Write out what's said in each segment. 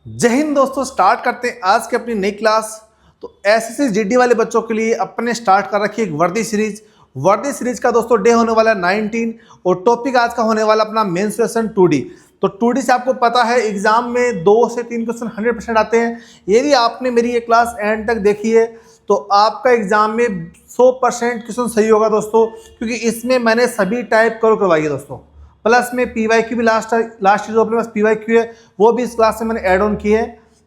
जय हिंद दोस्तों। स्टार्ट करते हैं आज की अपनी नई क्लास। तो एसएससी जीडी वाले बच्चों के लिए अपने स्टार्ट कर रखी है एक वर्दी सीरीज का दोस्तों डे होने वाला है 19 और टॉपिक आज का होने वाला अपना मेंस्ट्रुएशन 2D। तो 2D से आपको पता है एग्जाम में 2 से 3 क्वेश्चन 100% आते हैं। यदि आपने मेरी ये क्लास एंड तक देखी है तो आपका एग्जाम में 100% क्वेश्चन सही होगा दोस्तों, क्योंकि इसमें मैंने सभी टाइप करवाई है दोस्तों। प्लस में PYQ भी लास्ट जो अपने पास PYQ है वो भी इस क्लास में मैंने ऐड ऑन किए है।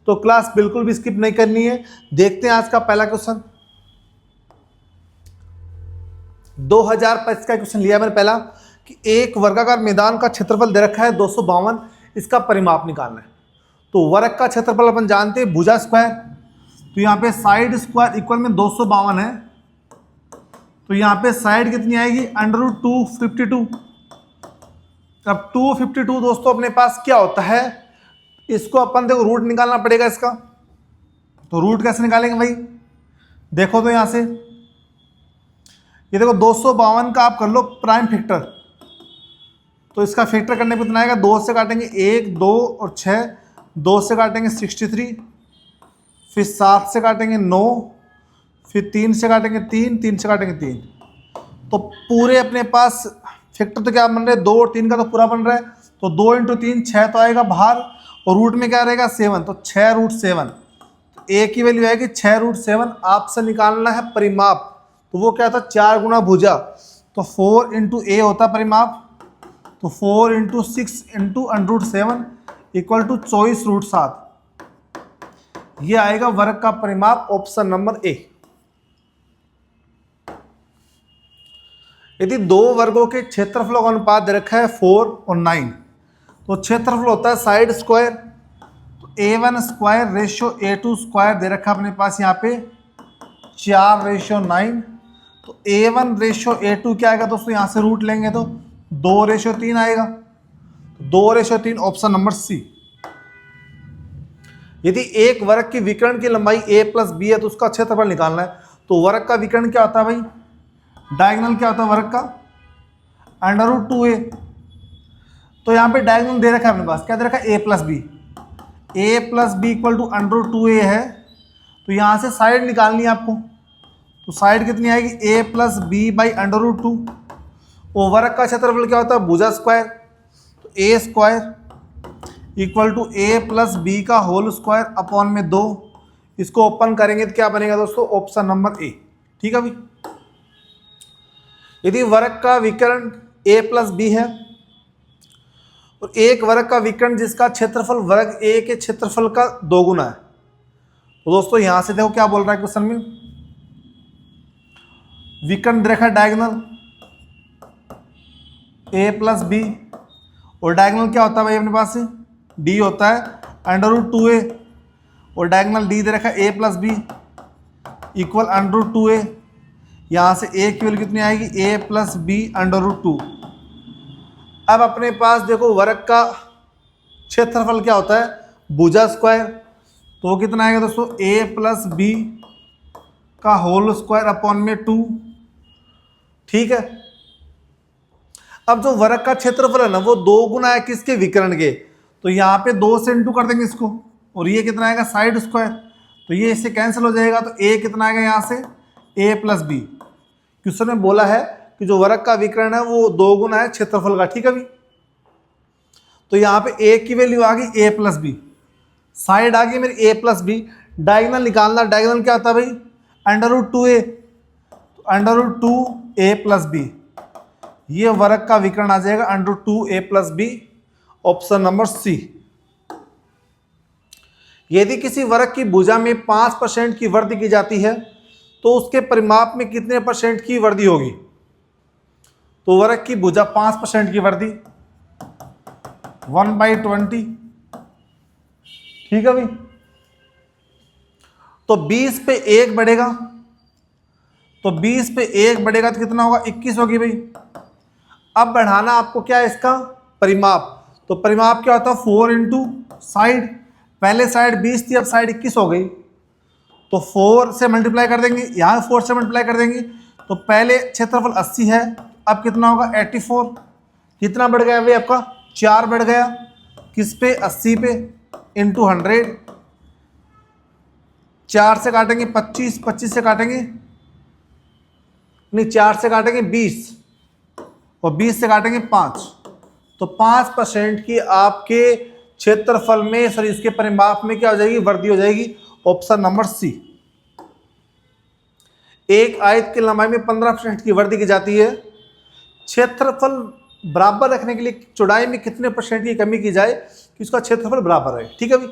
तो क्लास बिल्कुल भी स्किप नहीं करनी है। देखते हैं आज का पहला क्वेश्चन। 2025 का क्वेश्चन लिया मैंने पहला कि एक वर्गाकार मैदान का क्षेत्रफल दे रखा है 252, इसका परिमाप निकालना है। तो वर्ग का क्षेत्रफल अपन जानते हैं भुजा स्क्वायर, तो यहाँ पे साइड स्क्वायर इक्वल में 252 है, तो यहाँ पे साइड कितनी आएगी √252। अब 252 दोस्तों अपने पास क्या होता है, इसको अपन देखो रूट निकालना पड़ेगा इसका। तो रूट कैसे निकालेंगे भाई, देखो तो यहां से ये देखो 252 का आप कर लो प्राइम फैक्टर, तो इसका फैक्टर करने पे कितना आएगा, 2 से काटेंगे 1 2 और 6, 2 से काटेंगे 63, फिर 7 से काटेंगे 9, फिर 3 से काटेंगे 3, 3 से काटेंगे 3। तो पूरे अपने पास फैक्टर तो क्या बन रहे हैं, 2 और 3 का तो पूरा बन रहा है। तो 2 × 3 6 तो आएगा बाहर, और रूट में क्या रहेगा 7, तो 6√7। ए की वैल्यू आएगी 6√7। आपसे निकालना है परिमाप, तो वो क्या था 4 गुना भुजा, तो 4 × A होता परिमाप, तो 4 × 6 × √7 इक्वल टू 24√7। ये आएगा वर्ग का परिमाप, ऑप्शन नंबर ए। यदि दो वर्गों के क्षेत्रफलों का अनुपात दे रखा है 4 और 9, तो क्षेत्रफल होता है साइड स्क्वायर, तो A1 square ratio A2 square दे रखा है अपने पास यहाँ पे 4:9। तो A1 रेशियो A2 क्या आएगा दोस्तों, यहाँ से रूट लेंगे तो 2:3 आएगा, तो 2:3 ऑप्शन नंबर सी। यदि एक वर्ग की विकर्ण की लंबाई A + B है तो उसका क्षेत्रफल निकालना है। तो वर्ग का विकर्ण क्या होता है भाई, डायगोनल क्या होता है वर्ग का, √2a। तो यहाँ पे डायगोनल दे रखा है अपने पास, क्या दे रखा है A + B, A + B equal to √2a है। तो यहाँ से साइड निकालनी है आपको, तो साइड कितनी आएगी A + B/√2। और वर्ग का क्षेत्रफल क्या होता है भुजा स्क्वायर, तो A square equal to A + B का होल स्क्वायर अपॉन में 2। इसको ओपन करेंगे तो क्या बनेगा दोस्तों, ऑप्शन नंबर ए। ठीक है भाई। यदि वर्ग का विकर्ण A + B है और एक वर्ग का विकर्ण जिसका क्षेत्रफल वर्ग A के क्षेत्रफल का 2 गुना है, तो दोस्तों यहां से देखो क्या बोल रहा है क्वेश्चन में, विकर्ण रेखा डायगोनल A + B, और डायगोनल क्या होता है भाई अपने पास से D होता है √2a, और डायगोनल D दे रखा है A + B इक्वल √2a। यहाँ से A की वैल्यू कितनी आएगी A + B √2। अब अपने पास देखो वर्ग का क्षेत्रफल क्या होता है भुजा स्क्वायर, तो वो कितना आएगा दोस्तों A + B का होल स्क्वायर अपॉन में 2। ठीक है। अब जो वर्ग का क्षेत्रफल है ना वो 2 गुना है किसके, विकर्ण के, तो यहाँ पे 2 से इंटू कर देंगे इसको, और ये कितना आएगा साइड स्क्वायर, तो ये इससे कैंसिल हो जाएगा। तो A कितना आएगा यहाँ से A + B। क्वेश्चन में बोला है कि जो वर्ग का विकर्ण है वो 2 गुना है क्षेत्रफल का। ठीक है भाई। तो यहाँ पे A की वैल्यू आ गई A + B, साइड आ गई मेरी A + B। डायगोनल निकालना, डायगोनल क्या होता है भाई √2a, तो √2a + B, ये वर्ग का विकर्ण आ जाएगा √2a + B, option number C. यदि किसी वर्ग की भुजा में 5% की वृद्धि की जाती है तो उसके परिमाप में कितने % की वृद्धि होगी। तो वर्ग की भुजा 5% की वृद्धि 1/20। ठीक है भाई। तो 20 पे 1 बढ़ेगा, तो 20 पे 1 बढ़ेगा तो कितना होगा 21 होगी भाई। अब बढ़ाना आपको क्या है इसका परिमाप, तो परिमाप क्या होता है 4 × साइड, पहले साइड 20 थी अब साइड 21 हो गई, तो 4 से मल्टीप्लाई कर देंगे, यहाँ 4 से मल्टीप्लाई कर देंगे, तो पहले क्षेत्रफल 80 है, अब कितना होगा 84। कितना बढ़ गया भाई आपका 4 बढ़ गया, किस पे 80 पे, इंटू 100, 4 से काटेंगे 25, 25 से काटेंगे नहीं, 4 से काटेंगे 20 और 20 से काटेंगे 5, तो 5% की आपके क्षेत्रफल में, सॉरी इसके परिमाप में क्या हो जाएगी, वृद्धि हो जाएगी। Option number C. एक आयत की लंबाई में 15% की वृद्धि की जाती है। क्षेत्रफल बराबर रखने के लिए चौड़ाई में कितने % की कमी की जाए कि उसका क्षेत्रफल बराबर रहे। ठीक है भाई,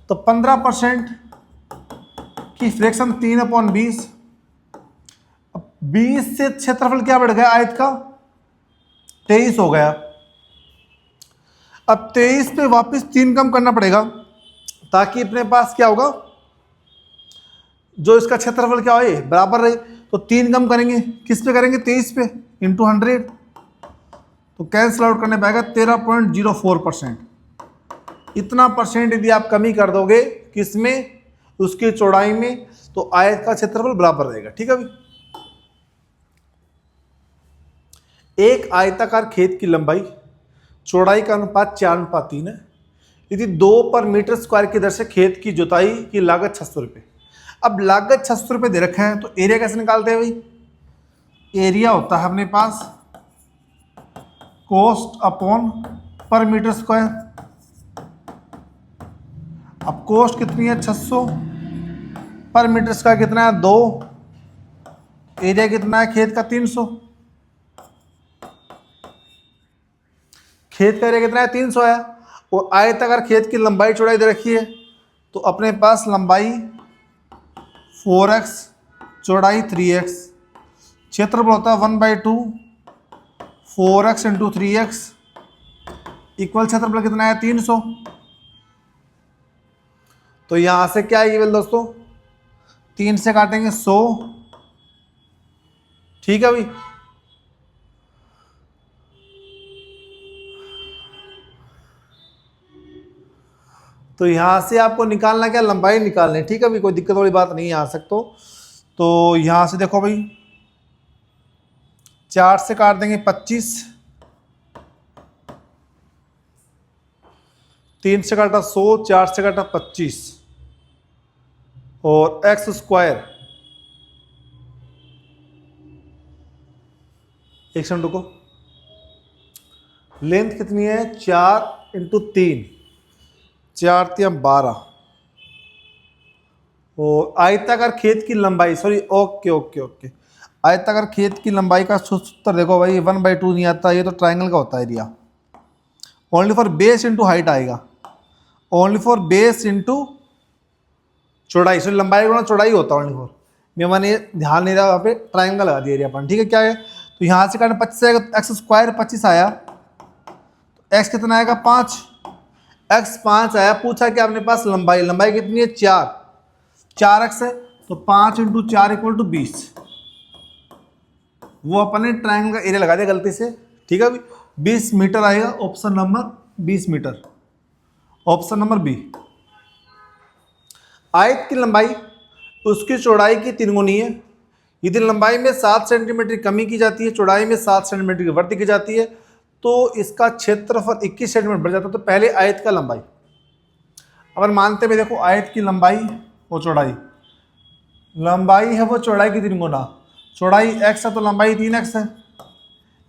तो 15% की फ्रैक्शन 3/20। अब 20 से क्षेत्रफल क्या बढ़ गया आयत का, 23 हो गया। अब 23 पे वापस 3 कम करना पड़ेगा ताकि अपने पास क्या होगा, जो इसका क्षेत्रफल क्या हो बराबर रहे। तो 3 कम करेंगे, किस पे करेंगे, 23 पे इंटू 100, तो कैंसिल आउट करने पाएगा 13.04%। इतना परसेंट यदि आप कमी कर दोगे किसमें, उसकी चौड़ाई में, तो आयत का क्षेत्रफल बराबर रहेगा। ठीक है भाई, एक आयताकार खेत की लंबाई चौड़ाई का अनुपात 4:3 है। यदि 2 पर मीटर स्क्वायर की दर से खेत की जुताई की लागत 600 रुपये। अब लागत 600 रुपये दे रखा है, तो एरिया कैसे निकालते हैं भाई, एरिया होता है अपने पास कॉस्ट अपॉन पर मीटर स्क्वायर। अब कॉस्ट कितनी है 600, पर मीटर स्क्वायर कितना है 2, एरिया कितना है खेत का 300। खेत का एरिया कितना है 300 है, और आयताकार खेत की लंबाई चौड़ाई दे रखी है, तो अपने पास लंबाई 4x, चौड़ाई 3x, क्षेत्रफल होता है 1/2 4x इंटू 3x इक्वल क्षेत्रफल कितना है 300। तो यहां से क्या आएगी दोस्तों, 3 से काटेंगे 100। ठीक है भाई, तो यहां से आपको निकालना क्या, लंबाई निकालनी। ठीक है भाई, कोई दिक्कत वाली बात नहीं है यहां तक। तो यहां से देखो भाई, 4 से काट देंगे 25, 3 से काटा 100, 4 से काटा 25, और x स्क्वायर, एक सेकंड रुको, लेंथ कितनी है 4 इंटू 3, 4 3 12, और आयताकार खेत की लंबाई, सॉरी ओके ओके ओके, आयताकार खेत की लंबाई का सूत्र देखो भाई, 1/2 नहीं आता, ये तो ट्राइंगल का होता है area. Only for base into height आएगा, ओनली फॉर बेस इंटू चौड़ाई, सॉरी लंबाई गुणा चौड़ाई होता है ओनली फॉर। मैंने ध्यान नहीं रहा, वहाँ पे ट्राइंगल लगा दिया एरिया पर। ठीक है, क्या है, तो यहाँ से काटना 25 आएगा, तो एक्स स्क्वायर 25 आया, तो एक्स कितना आएगा 5, एक्स 5 आया। पूछा कि आपने पास लंबाई, लंबाई कितनी है 4x है, तो 5 इंटू 4 इक्वल टू 20। वो अपने ट्राइंगल का एरिया लगा दिया गलती से। ठीक है, 20 मीटर आएगा, option number 20 metre, option number B. आयत की लंबाई उसकी चौड़ाई की 3 गुनी है। यदि लंबाई में 7 सेंटीमीटर की कमी की जाती है, चौड़ाई में 7 सेंटीमीटर की वृद्धि की जाती है, तो इसका क्षेत्रफल 21 सेंटीमीटर बढ़ जाता है। तो पहले आयत का लंबाई, अगर मानते हैं देखो आयत की लंबाई और चौड़ाई, लंबाई है वो चौड़ाई की 3 गुना, चौड़ाई x है तो लंबाई 3x है।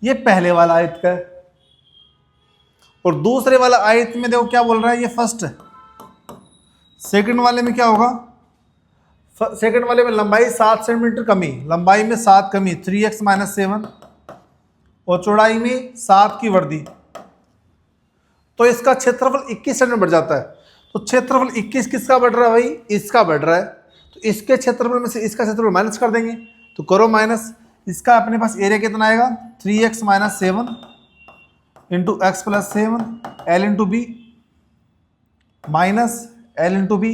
ये पहले वाला आयत का है, और दूसरे वाला आयत में देखो क्या बोल रहा है, ये फर्स्ट है। सेकंड वाले में क्या होगा, सेकंड वाले में लंबाई 7 सेंटीमीटर कमी, लंबाई में 7 कमी 3x - 7, और चौड़ाई में 7 की वृद्धि, तो इसका क्षेत्रफल 21 सेंटीमीटर बढ़ जाता है। तो क्षेत्रफल 21 किसका बढ़ रहा है भाई, इसका बढ़ रहा है, तो इसके क्षेत्रफल में से इसका क्षेत्रफल माइनस कर देंगे, तो करो माइनस। इसका अपने पास एरिया कितना आएगा 3x - 7 into x plus 7 L into B minus L into B,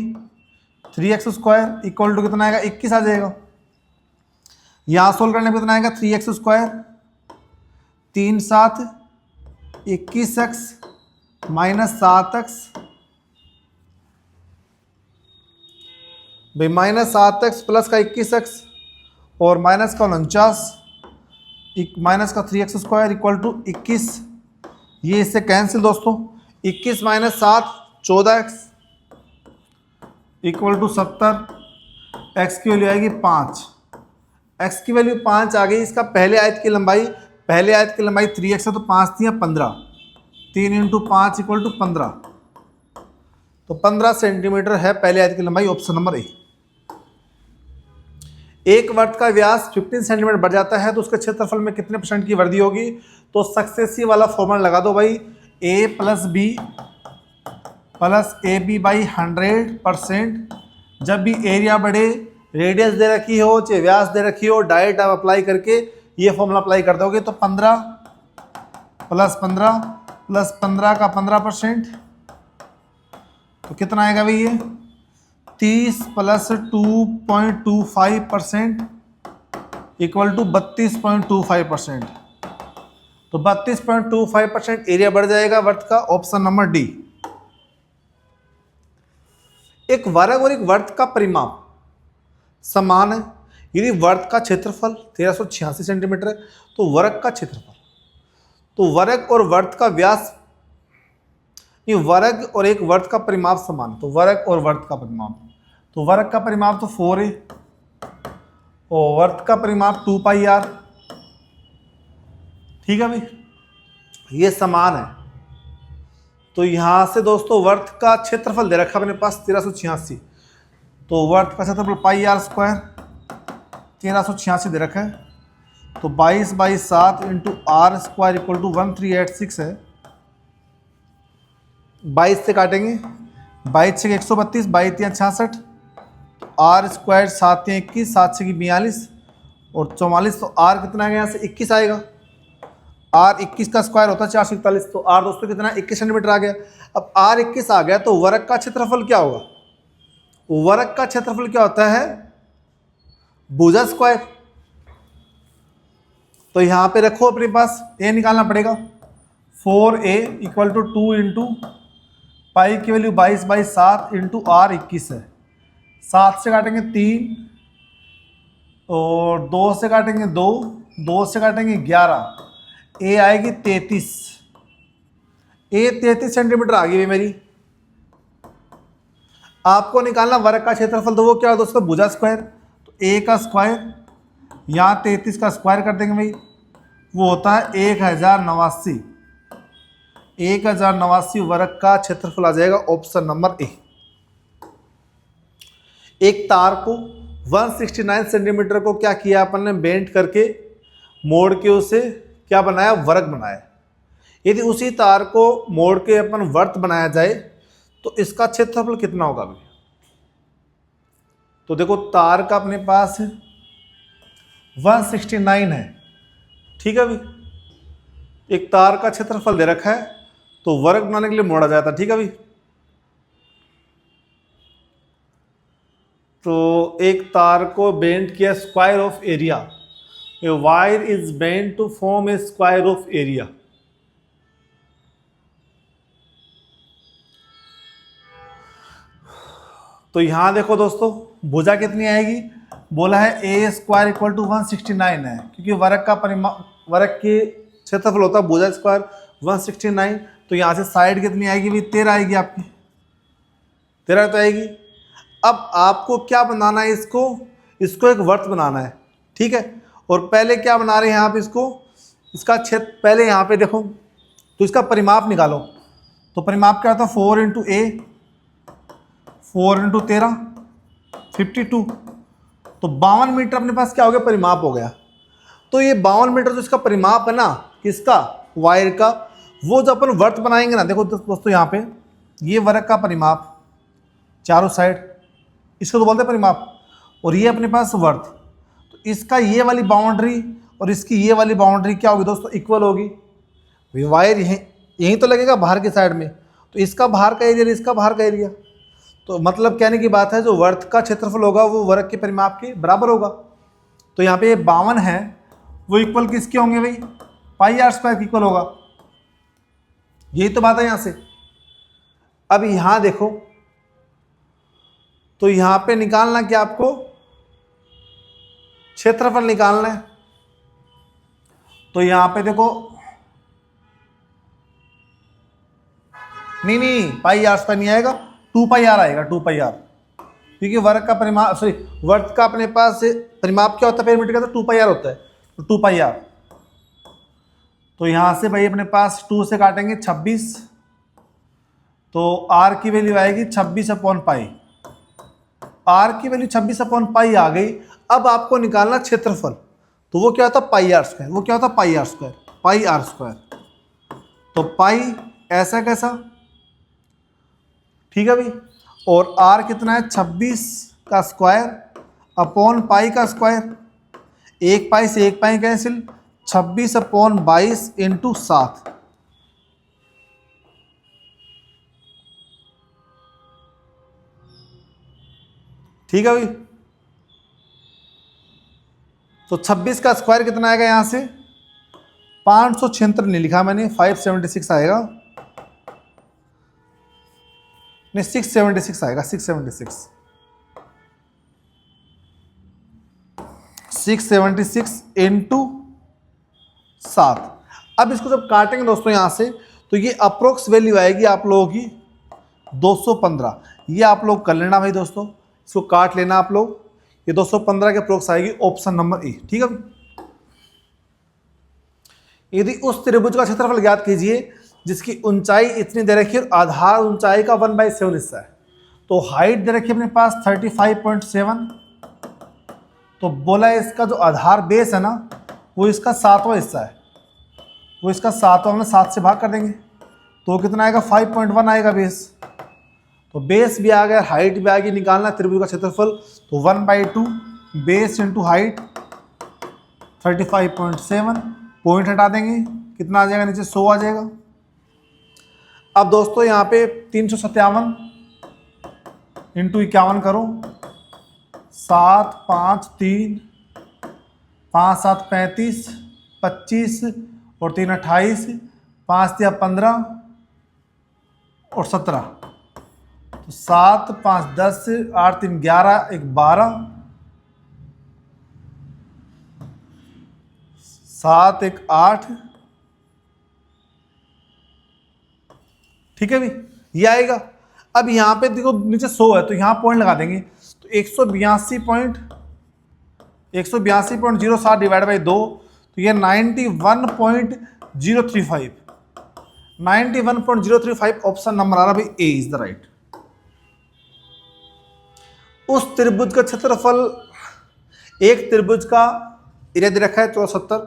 3x square equal to कितना आएगा 21 आ जाएगा। यहाँ सोल्व करने पर कितना आएगा 3x square 3 7 21x minus 7x, भाई माइनस 7x प्लस का 21x और माइनस का 49 माइनस का 3x स्क्वायर इक्वल टू 21। ये इससे कैंसिल दोस्तों, 21 - 7 14x इक्वल टू 70, एक्स की वैल्यू आएगी 5, एक्स की वैल्यू 5 आ गई। इसका पहले आयत की लंबाई 3x है तो 5 3 15, 3 इंटू 5 इक्वल टू 15, तो 15 सेंटीमीटर है पहले आयत की लंबाई, ऑप्शन नंबर ए। एक वर्त का व्यास 15 सेंटीमीटर बढ़ जाता है तो उसके क्षेत्रफल में कितने % की वृद्धि होगी? तो सक्सेसिव वाला फॉर्मूला लगा दो भाई, a plus B plus A B by 100%। जब भी एरिया बढ़े, रेडियस दे रखी हो चाहे व्यास दे रखी हो, डायरेक्ट आप अप्लाई करके ये फॉर्मूला अप्लाई कर दोगे तो 15 प्लस 15 प्लस 15 का 15%, तो कितना आएगा भाई ये 30 प्लस 2.25% इक्वल टू 32.25%। तो 32.25% एरिया बढ़ जाएगा वर्त का, ऑप्शन नंबर डी। एक वर्ग और एक वर्त का परिमाप समान है। यदि वर्त का क्षेत्रफल 1386 सेंटीमीटर है तो वर्ग का क्षेत्रफल, तो वर्ग और वर्त का व्यास, ये वर्ग और एक वर्त का परिमाप समान, तो वर्ग और वर्त का परिमाप, तो वर्ग का परिमाप तो 4a और वर्त का परिमाप 2πr। ठीक है भाई, ये समान है। तो यहां से दोस्तों वर्त का क्षेत्रफल दे रखा अपने पास 1386, तो वर्त का क्षेत्रफल πr² 1386 दे रखा है, तो 22/7 इंटू r² इक्वल टू 1386 है। 22 से काटेंगे, 22 से 132, 22 या 66, r², 7 या 21, 7 से 42 और 44, तो r कितना आएगा यहाँ से 21 आएगा। r 21 का स्क्वायर होता है 441, तो r दोस्तों कितना 21 सेंटीमीटर आ गया। अब r 21 आ गया तो वर्ग का क्षेत्रफल क्या होगा? वर्ग का क्षेत्रफल क्या होता है? भुजा स्क्वायर। तो यहां पे रखो अपने पास, a निकालना पड़ेगा, 4a equal to 2 into pi की वैल्यू 22/7 इंटू r 21 है। 7 से काटेंगे 3 और 2 से काटेंगे 2, 2 से काटेंगे 11, a आएगी 33, a 33 सेंटीमीटर आ गई मेरी। आपको निकालना वर्ग का क्षेत्रफल, तो वो क्या है दोस्तों? भुजा स्क्वायर। तो a का स्क्वायर यहाँ 33 का स्क्वायर कर देंगे भाई, वो होता है 1089। 1089 वर्ग का क्षेत्रफल आ जाएगा, ऑप्शन नंबर ए। एक तार को 169 सेंटीमीटर को क्या किया अपन ने? बेंट करके मोड़ के उसे क्या बनाया? वर्ग बनाया। यदि उसी तार को मोड़ के अपन वर्त बनाया जाए तो इसका क्षेत्रफल कितना होगा भाई? तो देखो तार का अपने पास 169 है, ठीक है भाई। एक तार का क्षेत्रफल दे रखा है तो वर्ग बनाने के लिए मोड़ा जाता है, ठीक है भाई। तो एक तार को बेंड किया, square of area, a wire is bend to form a square of area. तो यहां देखो दोस्तों भुजा कितनी आएगी? बोला है a² इक्वल टू 169 है, क्योंकि वर्ग का परिमाप, वर्ग के क्षेत्रफल होता है भुजा स्क्वायर 169। तो यहाँ से साइड कितनी आएगी भाई? 13 आएगी आपकी, 13 तो आएगी। अब आपको क्या बनाना है? इसको एक वर्त बनाना है, ठीक है। और पहले क्या बना रहे हैं आप? इसका क्षेत्र पहले यहाँ पे देखो, तो इसका परिमाप निकालो। तो परिमाप क्या होता है? 4 इंटू ए, 4 इंटू 13 52, तो 52 मीटर अपने पास क्या हो गया? परिमाप हो गया। तो ये 52 मीटर जो इसका परिमाप है ना, किसका? वायर का, वो जो अपन वर्त बनाएंगे ना, देखो दोस्तों यहाँ पे ये वर्ग का परिमाप चारों साइड, इसको तो बोलते हैं परिमाप, और ये अपने पास वर्त। तो इसका ये वाली बाउंड्री और इसकी ये वाली बाउंड्री क्या होगी दोस्तों? इक्वल होगी। वायर यहीं तो लगेगा बाहर की साइड में, तो इसका बाहर का एरिया, इसका बाहर का एरिया, तो मतलब कहने की बात है जो वर्त का क्षेत्रफल होगा वो वर्ग के परिमाप के बराबर होगा। तो यहाँ पे ये 52 है, वो इक्वल किसके होंगे भाई? πr² इक्वल होगा। यही तो बात है यहां से। अब यहां देखो, तो यहां पे निकालना क्या आपको? क्षेत्रफल निकालना है। तो यहां पे देखो, नहीं πr² नहीं आएगा, 2πr आएगा, 2πr। क्योंकि वर्ग का परिमाप सॉरी वर्ग का अपने पास परिमाप क्या होता है पेरीमीटर का, तो 2πr होता है, तो 2πr। तो यहां से भाई अपने पास 2 से काटेंगे 26, तो r की वैल्यू आएगी 26/पाई। r की वैल्यू 26/पाई आ गई। अब आपको निकालना क्षेत्रफल, तो वो क्या होता है पाई आर स्क्वायर, वो क्या होता है pi R square, pi R square. तो पाई ऐसा कैसा, ठीक है भाई, और r कितना है 26 का स्क्वायर अपॉन पाई का स्क्वायर, एक पाई से एक पाई कैंसिल, 26/22 इंटू 7। ठीक है भाई, तो 26 का स्क्वायर कितना आएगा यहां से 576 नहीं लिखा मैंने, 576 आएगा, नहीं 676 आएगा, 676 इंटू 7। अब इसको जब काटेंगे दोस्तों यहां से, तो ये अप्रोक्स वैल्यू आएगी आप लोगों की 215। ये आप लोग कर लेना भाई दोस्तों, इसको काट लेना आप लोग, ये 215 के अप्रोक्स आएगी, ऑप्शन नंबर ए। ठीक है, यदि उस त्रिभुज का क्षेत्रफल ज्ञात कीजिए जिसकी ऊंचाई इतनी दे रखी है और आधार ऊंचाई का 1/7 हिस्सा है, तो हाइट दे रखी है अपने पास 35.7, तो बोला है इसका जो आधार बेस है ना वो इसका 7वां हिस्सा है, वो इसका 7वां, में 7 से भाग कर देंगे तो कितना आएगा 5.1 आएगा बेस। तो बेस भी आ गया, हाइट भी आ गई, निकालना त्रिभुज का क्षेत्रफल, तो 1/2 बेस इंटू हाइट 35.7, पॉइंट हटा देंगे, कितना आ जाएगा नीचे 100 आ जाएगा। अब दोस्तों यहाँ पे 357 इंटू 51 करो, 7 5 3 5 7 35 25 और 3 28 5 3 15 और 17, तो 7 5 10 8 3 11 1 12 7 1 8। ठीक है भाई, ये आएगा। अब यहां पे देखो नीचे 100 है तो यहां पॉइंट लगा देंगे, तो 182.07 डिवाइड बाई 2, तो ये 91.035, 91.035 ऑप्शन नंबर आ रहा भाई ए इज द राइट। उस त्रिभुज का क्षेत्रफल, एक त्रिभुज का एरिया दे रखा है 74,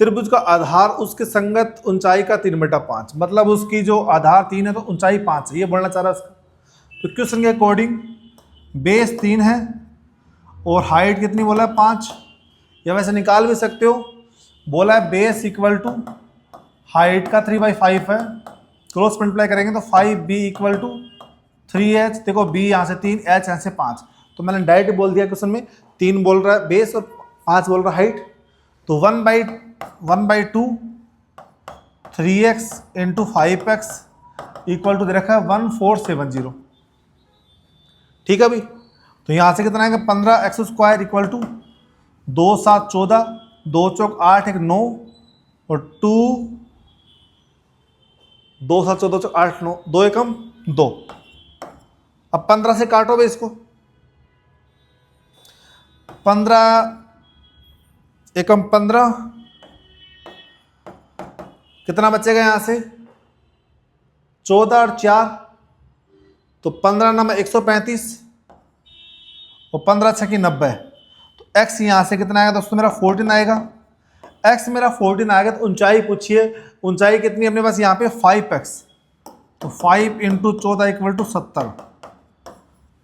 त्रिभुज का आधार उसके संगत ऊंचाई का 3/5, मतलब उसकी जो आधार 3 है तो ऊंचाई 5 है, ये बोलना चाह रहा है उसका। तो क्वेश्चन के अकॉर्डिंग बेस 3 है और हाइट कितनी बोला है 5, या वैसे निकाल भी सकते हो, बोला है बेस इक्वल टू हाइट का 3/5 है, क्रॉस मल्टीप्लाई करेंगे तो 5b इक्वल टू 3h, देखो b यहाँ से 3, h यहाँ से 5, तो मैंने डायरेक्ट बोल दिया क्वेश्चन में 3 बोल रहा है बेस और 5 बोल रहा है हाइट, तो 1/2 3x into 5x equal to दे रखा है 1470। ठीक है भाई, तो यहाँ से कितना आएगा 15x स्क्वायर इक्वल टू 2 7 14, 2 चौक 8 1 9 और 2 7 14 चौक 8 9, 2 एकम 2। अब 15 से काटो भाई इसको, 15 एकम 15, कितना बचेगा यहां से 14 और 4, तो 15 नंबर 135 और 15 6 की 90, तो x यहां से कितना आएगा दोस्तों मेरा 14 आएगा, x मेरा 14 आएगा। तो ऊंचाई पूछिए, ऊंचाई कितनी अपने पास यहाँ पे 5x, तो 5 इंटू 14 इक्वल टू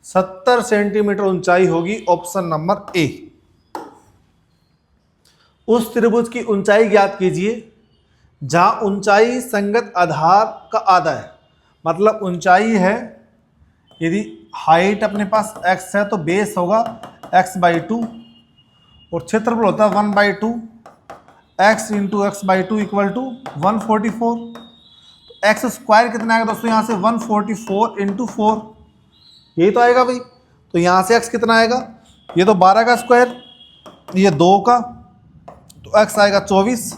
70 सेंटीमीटर ऊंचाई होगी, ऑप्शन नंबर ए। उस त्रिभुज की ऊंचाई ज्ञात कीजिए जहां ऊंचाई संगत आधार का आधा है, मतलब ऊंचाई है, यदि हाइट अपने पास x है तो बेस होगा x/2 और क्षेत्रफल होता है 1/2 x into x/2 equal to 144, तो x स्क्वायर कितना आएगा दोस्तों यहाँ से 144 इंटू 4, यही तो आएगा भाई। तो यहाँ से x कितना आएगा, ये तो 12 का स्क्वायर, ये 2 का, तो x आएगा 24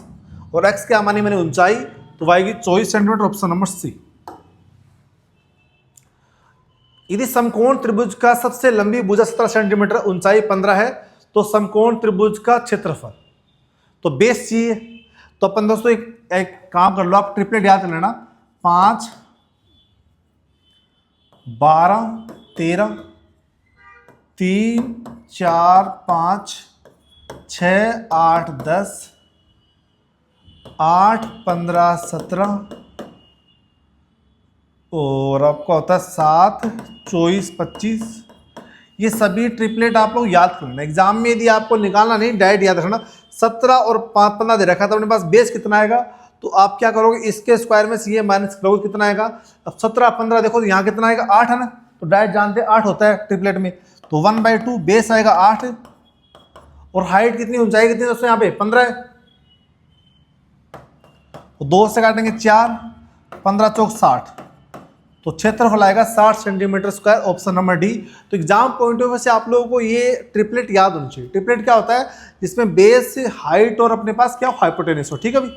और x क्या मानी मैंने ऊंचाई, तो आएगी 24 सेंटीमीटर, ऑप्शन नंबर सी। यदि समकोण त्रिभुज का सबसे लंबी भुजा 17 सेंटीमीटर, ऊंचाई 15 है, तो समकोण त्रिभुज का क्षेत्रफल, तो बेस चाहिए। तो अपन दोस्तों एक काम कर लो, आप ट्रिपलेट याद कर लेना, 5 12 13 3 4 5 6 8 10 8 15 17 और आपका होता है 7 24 25। ये सभी ट्रिपलेट आप लोग याद करना। एग्जाम में यदि आपको निकालना नहीं, डायरेक्ट याद रखना। 17 और 5 15 दे रखा था अपने पास, बेस कितना आएगा, तो आप क्या करोगे, इसके स्क्वायर में से ये माइनस करोगे, कितना आएगा। अब 17 15 देखो तो यहाँ कितना आएगा, 8 है ना, तो डायरेक्ट जानते हैं 8 होता है ट्रिपलेट में। तो 1/2 बेस आएगा 8 और हाइट कितनी, ऊंचाई कितनी दोस्तों यहाँ पे 15 है, तो 2 से काटेंगे 4, 15 चौक 60, तो क्षेत्रफल आएगा 60 centimetre square, option number D. तो एग्जाम पॉइंट ऑफ व्यू से आप लोगों को ये ट्रिपलेट याद होना चाहिए। ट्रिपलेट क्या होता है, जिसमें बेस, हाइट और अपने पास क्या हाइपोटेनस हो, ठीक है भाई।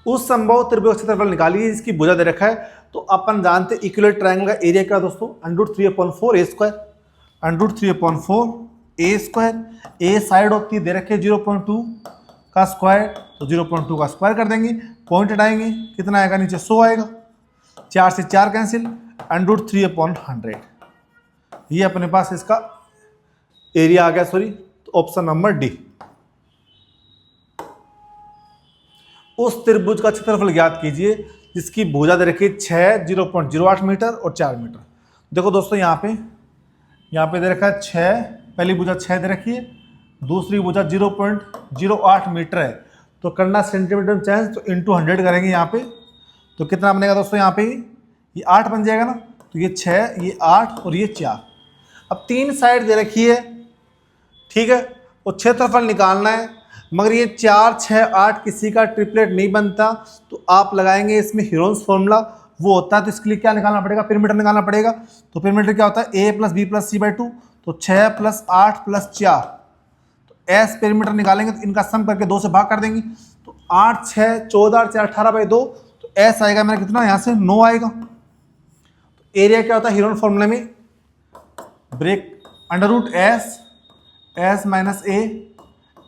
उस संभव त्रिभुज क्षेत्रफल निकालिए जिसकी भुजा दे रखा है। तो अपन जानते इक्विलेटरल ट्रायंगल का एरिया क्या दोस्तों, √3/4 a square, √3/4 a square. A side होती है दे रखे 0.2 का स्क्वायर, तो 0.2 का स्क्वायर कर देंगे, पॉइंट हटाएंगे, कितना आएगा नीचे 100 आएगा, 4 से 4 कैंसिल, √3/100। ये अपने पास इसका एरिया आ गया, सॉरी, तो ऑप्शन नंबर डी। उस त्रिभुज का क्षेत्रफल ज्ञात कीजिए जिसकी भुजा दे रखी है 6 0.08 मीटर और 4 मीटर। देखो दोस्तों यहाँ पे दे रखा है 6, पहली भुजा 6 दे रखी है, दूसरी भुजा 0.08 मीटर है, तो करना सेंटीमीटर में चेंज, तो इंटू 100 करेंगे यहाँ पे, तो कितना बनेगा दोस्तों यहाँ पे, ये 8 बन जाएगा ना, तो ये 6, ये 8 और ये 4। अब 3 साइड दे रखी है, ठीक है, और क्षेत्रफल निकालना है, मगर ये 4 6 8 किसी का ट्रिपलेट नहीं बनता, तो आप लगाएंगे इसमें हीरोन्स फॉर्मूला, वो होता है, तो इसके लिए क्या निकालना पड़ेगा, पेरीमीटर निकालना पड़ेगा। तो पेरीमीटर क्या होता है, a + b + c/2, तो 6 + 8 + 4, तो s पेरीमीटर निकालेंगे तो इनका सम करके 2 से भाग कर देंगे, तो 8 6 14 4 18/2, तो s आएगा मेरा कितना, यहाँ से 9 आएगा। तो एरिया क्या होता है हीरोन फॉर्मूला में, break √s s -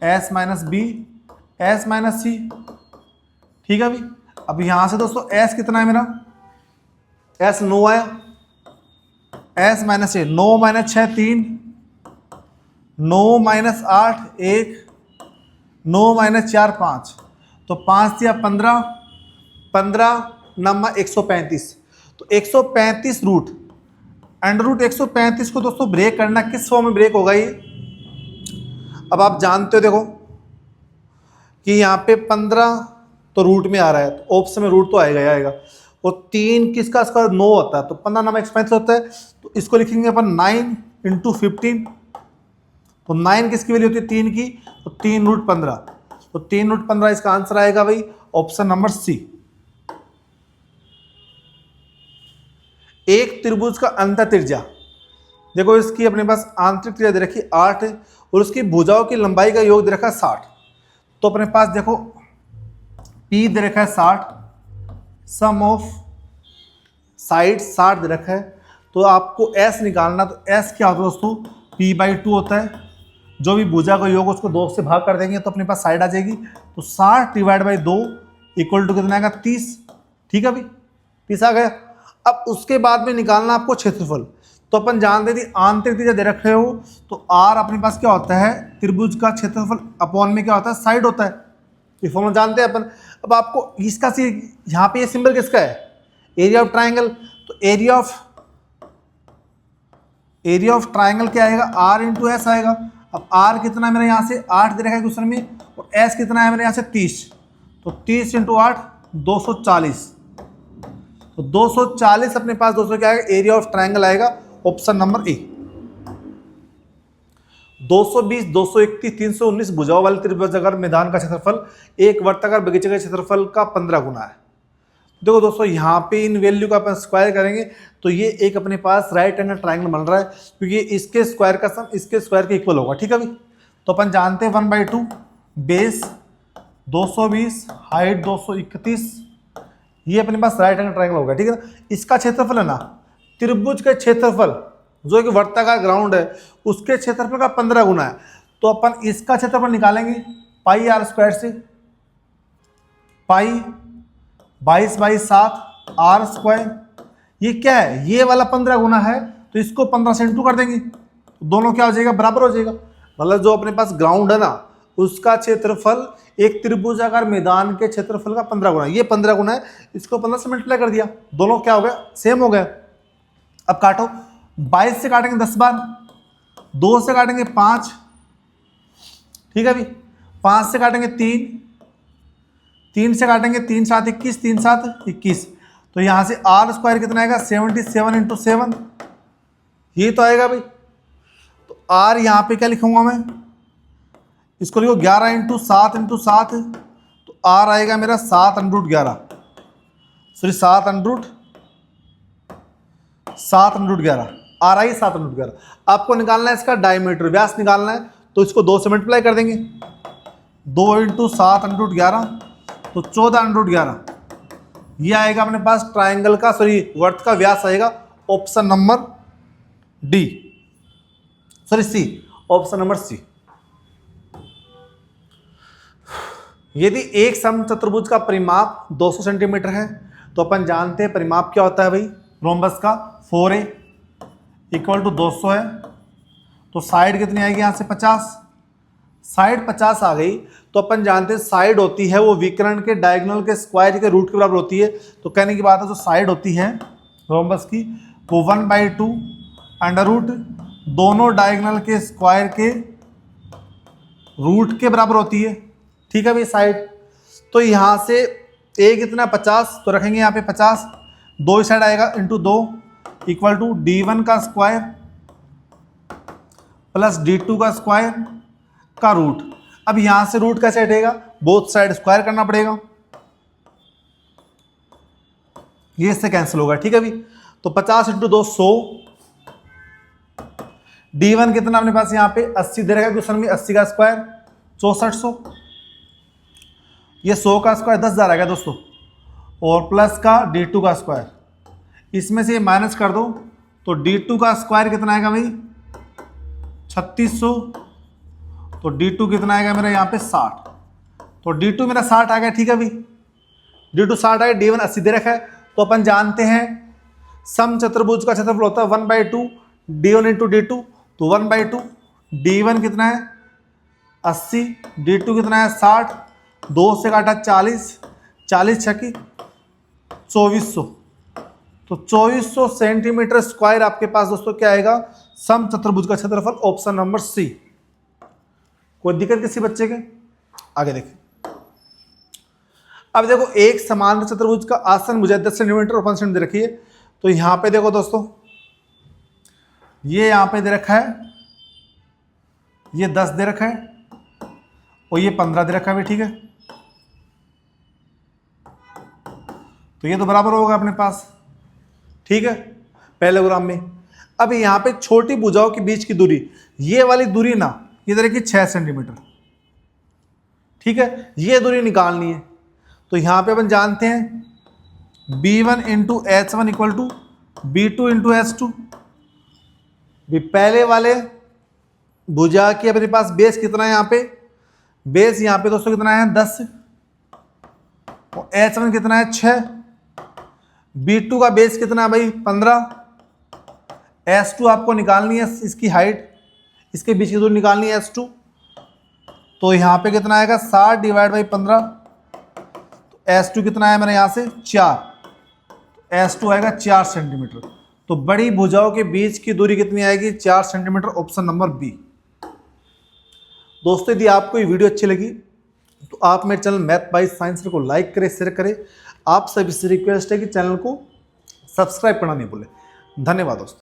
a s - b s - c, ठीक है भाई। अब यहां से दोस्तों s कितना है मेरा, s 9 आया, s - a 9 - 6 3, 9 - 8 1, 9 - 4 5, तो 5 या 15, 15 9 135, तो 135 रूट, √135 को दोस्तों ब्रेक करना, किस फॉर्म में ब्रेक होगा ये, अब आप जानते हो देखो कि यहाँ पे 15 तो रूट में आ रहा है, तो ऑप्शन में रूट तो आएगा ही आएगा, और 3 किसका स्क्वायर 9 होता है, तो 15 9 135 होता है, तो इसको लिखेंगे अपन 9 × 15, तो 9 किसकी वैल्यू होती है 3 की, तो 3√15, तो 3√15 इसका आंसर आएगा भाई ऑप्शन नंबर सी। एक त्रिभुज का अंत त्रिज्या, देखो इसकी अपने पास आंतरिक त्रिज्या दे रखी 8 है और उसकी भुजाओं की लंबाई का योग दे रखा 60, तो अपने पास देखो P दे रखा है 60, सम ऑफ साइड 60 दे रखा है, तो आपको S निकालना, तो S क्या होता है दोस्तों, P/2 होता है, जो भी भुजा का योग उसको 2 से भाग कर देंगे तो अपने पास साइड आ जाएगी, तो 60/2 इक्वल टू कितना आएगा 30, ठीक है भाई, 30 आ गया। अब उसके बाद में निकालना आपको क्षेत्रफल, तो अपन जानते थे आंतरिक त्रिज्या दे रखे हो, तो R अपने पास क्या होता है, त्रिभुज का क्षेत्रफल अपॉन में क्या होता है, साइड होता है, ये फॉर्मूला जानते हैं अपन। अब आपको इसका यहाँ पे ये सिंबल किसका है, एरिया ऑफ ट्राइंगल, तो एरिया ऑफ ट्राइंगल क्या आएगा, R × S आएगा। अब R कितना है मेरा यहाँ से 8 दे रखा है क्वेश्चन में, और S कितना है मेरे यहाँ से 30, तो 30 × 8 240, तो 240 अपने पास दोस्तों क्या आएगा, एरिया ऑफ ट्राइंगल आएगा, ऑप्शन नंबर ए। 220 231 319 भुजाओं वाले त्रिभुजाकार मैदान का क्षेत्रफल एक वर्ताकार बगीचे के क्षेत्रफल का 15 गुना है। देखो दोस्तों यहाँ पे इन वैल्यू का अपन स्क्वायर करेंगे तो ये एक अपने पास राइट एंगल ट्राइंगल बन रहा है, क्योंकि इसके स्क्वायर का सम इसके स्क्वायर के इक्वल होगा, ठीक है भाई। तो अपन जानते हैं 1/2 बेस 220, हाइट 231, ये अपने पास राइट एंगल ट्रायंगल हो गया, ठीक है ना। इसका क्षेत्रफल है ना, त्रिभुज के क्षेत्रफल जो कि वर्ताकार ग्राउंड है उसके क्षेत्रफल का 15 गुना है। तो अपन इसका क्षेत्रफल निकालेंगे पाई आर स्क्वायर से, पाई 22/7 आर स्क्वायर। ये क्या है, ये वाला 15 गुना है तो इसको 15 से इंटू कर देंगे, दोनों क्या हो जाएगा, बराबर हो जाएगा। मतलब जो अपने पास ग्राउंड है ना उसका क्षेत्रफल एक त्रिभुजाकार मैदान के क्षेत्रफल का 15 गुना, ये 15 गुना है, इसको 15 से मल्टीप्लाई कर दिया, दोनों क्या हो गया, सेम हो गया। अब काटो, 22 से काटेंगे 10 बार, 2 से काटेंगे 5, ठीक है भाई, 5 से काटेंगे 3, 3 से काटेंगे 3 7 21, 3 7 21। तो यहां से आर स्क्वायर कितना आएगा, 77 × 7, ये तो आएगा भाई। तो आर यहां पे क्या लिखूंगा मैं, इसको लिखो 11 × 7 × 7, तो आर आएगा मेरा 7√11, सॉरी 7√11, आर आई 7√11। आपको निकालना है इसका डायमीटर, व्यास निकालना है, तो इसको 2 से मल्टीप्लाई कर देंगे, 2 × 7√11 तो 14√11। ये आएगा अपने पास ट्रायंगल का, सॉरी वर्त का व्यास आएगा, option number D, sorry C, option number C. यदि एक समचतुर्भुज का परिमाप 200 सेंटीमीटर है तो अपन जानते हैं परिमाप क्या होता है भाई, रोम्बस का 4a = 200 है, तो साइड कितनी आएगी यहाँ से 50, साइड 50 आ गई तो अपन जानते हैं साइड होती है वो विकर्ण के डायगोनल के स्क्वायर के रूट के बराबर होती है। तो कहने की बात है जो साइड होती है रोम्बस की वो 1/2 अंडर रूट दोनों डायगोनल के स्क्वायर के रूट के बराबर होती है, ठीक है भाई साइड। तो यहाँ से a कितना 50, तो रखेंगे यहाँ पे 50, 2 साइड आएगा इंटू 2 = d1 का स्क्वायर प्लस d2 का स्क्वायर का रूट। अब यहां से रूट कैसे हटेगा, बोथ साइड स्क्वायर करना पड़ेगा, ये इससे कैंसिल होगा, ठीक है भाई। तो 50 × 2 100, d1 कितना अपने पास यहाँ पे 80 दे रखा है क्वेश्चन में, 80 का स्क्वायर 6400, ये 100 का स्क्वायर 10,000 आएगा दोस्तों, और प्लस का d2 का स्क्वायर, इसमें से माइनस कर दो तो d2 का स्क्वायर कितना आएगा भाई 3600, तो d2 कितना आएगा मेरा यहाँ पे 60, तो d2 मेरा 60 आ गया, ठीक है भाई, d2 60 आएगा, d1 80 दे रखा है। तो अपन जानते हैं समचतुर्भुज का क्षेत्रफल होता है 1/2 d1 × d2, तो 1/2 d1 कितना है 80, d2 कितना है 60, 2 से काटा 40, 40 छकी 2400, तो 2400 सेंटीमीटर स्क्वायर आपके पास दोस्तों क्या आएगा, समचतुर्भुज का क्षेत्रफल, ऑप्शन नंबर सी। कोई दिक्कत किसी बच्चे के, आगे देखिए। अब देखो एक समान चतुर्भुज का आसन भुजा 10 सेंटीमीटर और 5 सेंटीमीटर दे रखी है। तो यहां पे देखो दोस्तों, ये यहां पे दे रखा है, ये 10 दे रखा है और ये 15 दे रखा है, ठीक है। तो ये तो बराबर होगा अपने पास, ठीक है, पैरेललोग्राम में। अब यहां पे छोटी भुजाओं के बीच की दूरी, ये वाली दूरी ना ये देखिए 6 सेंटीमीटर, ठीक है, ये दूरी निकालनी है। तो यहां पे अपन जानते हैं b1 × h1 = b2 × h2। पहले वाले भुजा की अपने पास बेस कितना है, यहाँ पे बेस यहाँ पे दोस्तों कितना है 10 और h1 कितना है 6, b2 का बेस कितना है भाई 15, h2 आपको निकालनी है, इसकी हाइट इसके बीच की दूरी निकालनी है h2। तो यहाँ पे कितना आएगा 60 / 15, तो h2 कितना है मेरे यहाँ से 4, तो h2 आएगा 4 सेंटीमीटर। तो बड़ी भुजाओं के बीच की दूरी कितनी आएगी 4 सेंटीमीटर, ऑप्शन नंबर बी। दोस्तों यदि आपको ये वीडियो अच्छी लगी तो आप मेरे चैनल मैथ बाय साइंस को लाइक करें, शेयर करें। आप सभी से रिक्वेस्ट है कि चैनल को सब्सक्राइब करना नहीं भूलें। धन्यवाद दोस्तों।